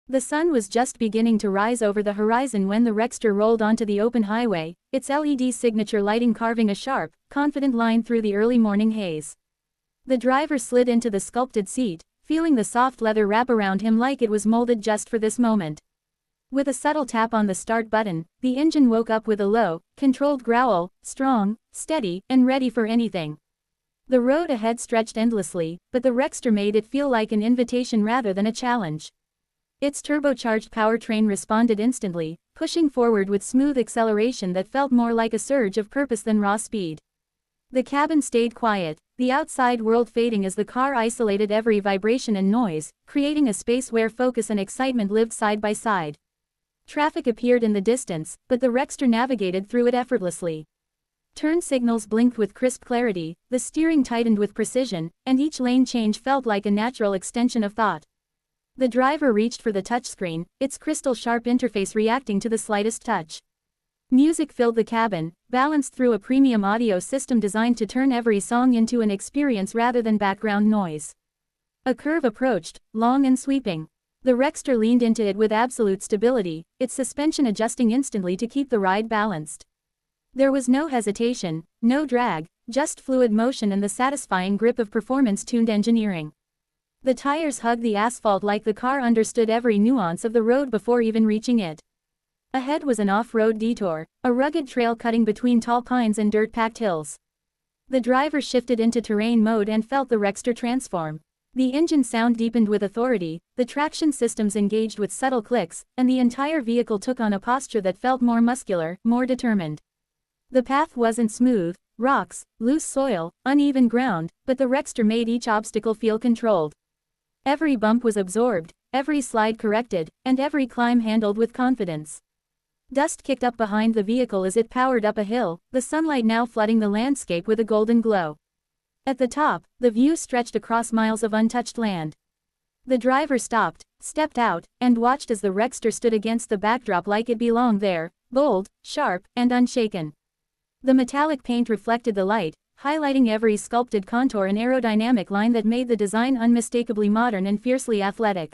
The sun was just beginning to rise over the horizon when the Rextor rolled onto the open highway, its LED signature lighting carving a sharp, confident line through the early morning haze. The driver slid into the sculpted seat, feeling the soft leather wrap around him like it was molded just for this moment. With a subtle tap on the start button, the engine woke up with a low, controlled growl, strong, steady, and ready for anything. The road ahead stretched endlessly, but the Rextor made it feel like an invitation rather than a challenge. Its turbocharged powertrain responded instantly, pushing forward with smooth acceleration that felt more like a surge of purpose than raw speed. The cabin stayed quiet, the outside world fading as the car isolated every vibration and noise, creating a space where focus and excitement lived side by side. Traffic appeared in the distance, but the Rextor navigated through it effortlessly. Turn signals blinked with crisp clarity, the steering tightened with precision, and each lane change felt like a natural extension of thought. The driver reached for the touchscreen, its crystal-sharp interface reacting to the slightest touch. Music filled the cabin, balanced through a premium audio system designed to turn every song into an experience rather than background noise. A curve approached, long and sweeping. The Rextor leaned into it with absolute stability, its suspension adjusting instantly to keep the ride balanced. There was no hesitation, no drag, just fluid motion and the satisfying grip of performance-tuned engineering. The tires hugged the asphalt like the car understood every nuance of the road before even reaching it. Ahead was an off-road detour, a rugged trail cutting between tall pines and dirt-packed hills. The driver shifted into terrain mode and felt the Rextor transform. The engine sound deepened with authority, the traction systems engaged with subtle clicks, and the entire vehicle took on a posture that felt more muscular, more determined. The path wasn't smooth, rocks, loose soil, uneven ground, but the Rextor made each obstacle feel controlled. Every bump was absorbed, every slide corrected, and every climb handled with confidence. Dust kicked up behind the vehicle as it powered up a hill, the sunlight now flooding the landscape with a golden glow. At the top, the view stretched across miles of untouched land. The driver stopped, stepped out, and watched as the Rextor stood against the backdrop like it belonged there, bold, sharp, and unshaken. The metallic paint reflected the light, highlighting every sculpted contour and aerodynamic line that made the design unmistakably modern and fiercely athletic.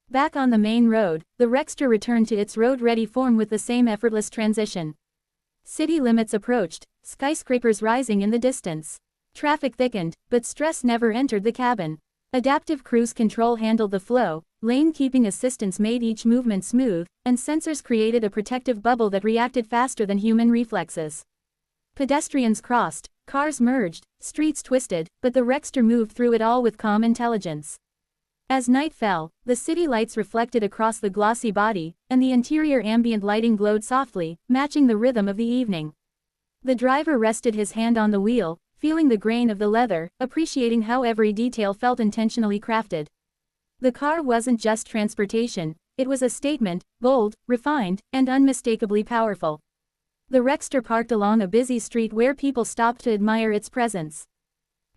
Back on the main road, the Rextor returned to its road-ready form with the same effortless transition. City limits approached, skyscrapers rising in the distance. Traffic thickened, but stress never entered the cabin. Adaptive cruise control handled the flow, lane-keeping assistance made each movement smooth, and sensors created a protective bubble that reacted faster than human reflexes. Pedestrians crossed, cars merged, streets twisted, but the Rextor moved through it all with calm intelligence. As night fell, the city lights reflected across the glossy body, and the interior ambient lighting glowed softly, matching the rhythm of the evening. The driver rested his hand on the wheel, feeling the grain of the leather, appreciating how every detail felt intentionally crafted. The car wasn't just transportation, it was a statement, bold, refined, and unmistakably powerful. The Rextor parked along a busy street where people stopped to admire its presence.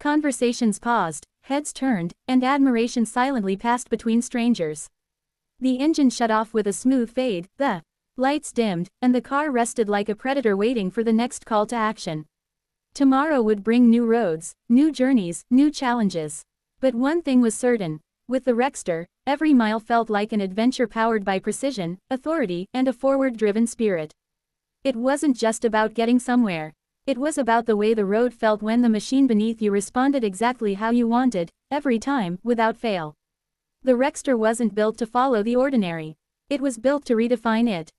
Conversations paused, heads turned, and admiration silently passed between strangers. The engine shut off with a smooth fade, the lights dimmed, and the car rested like a predator waiting for the next call to action. Tomorrow would bring new roads, new journeys, new challenges. But one thing was certain. With the Rextor, every mile felt like an adventure powered by precision, authority, and a forward-driven spirit. It wasn't just about getting somewhere. It was about the way the road felt when the machine beneath you responded exactly how you wanted, every time, without fail. The Rextor wasn't built to follow the ordinary. It was built to redefine it.